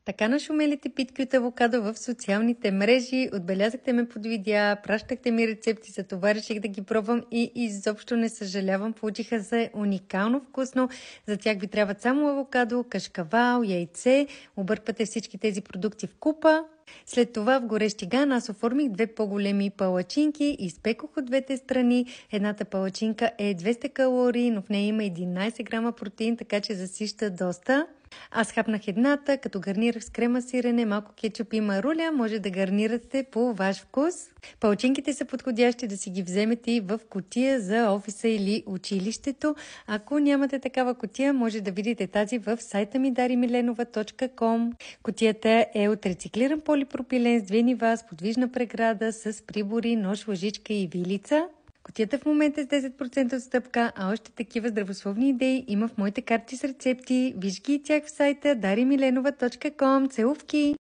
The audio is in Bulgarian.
Така нашумелите питки от авокадо в социалните мрежи, отбелязахте ме под видеа, пращахте ми рецепти, за това реших да ги пробвам и изобщо не съжалявам. Получиха се уникално вкусно. За тях ви трябват само авокадо, кашкавал, яйце. Обърквате всички тези продукти в купа. След това в горещ тиган аз оформих 2 по-големи палачинки, изпекох от двете страни. Едната палачинка е 200 калории, но в нея има 11 грама протеин, така че засища доста. Аз хапнах едната, като гарнирах с крема сирене, малко кетчуп и маруля, може да гарнирате по ваш вкус. Палачинките са подходящи да си ги вземете и в кутия за офиса или училището. Ако нямате такава кутия, може да видите тази в сайта ми darimilenova.com. Кутията е от рециклиран полипропилен с 2 нива, с подвижна преграда, с прибори, нож, лъжичка и вилица. Кутията в момента е с 10% отстъпка, а още такива здравословни идеи има в моите карти с рецепти. Виж ги и тях в сайта darimilenova.com. Целувки!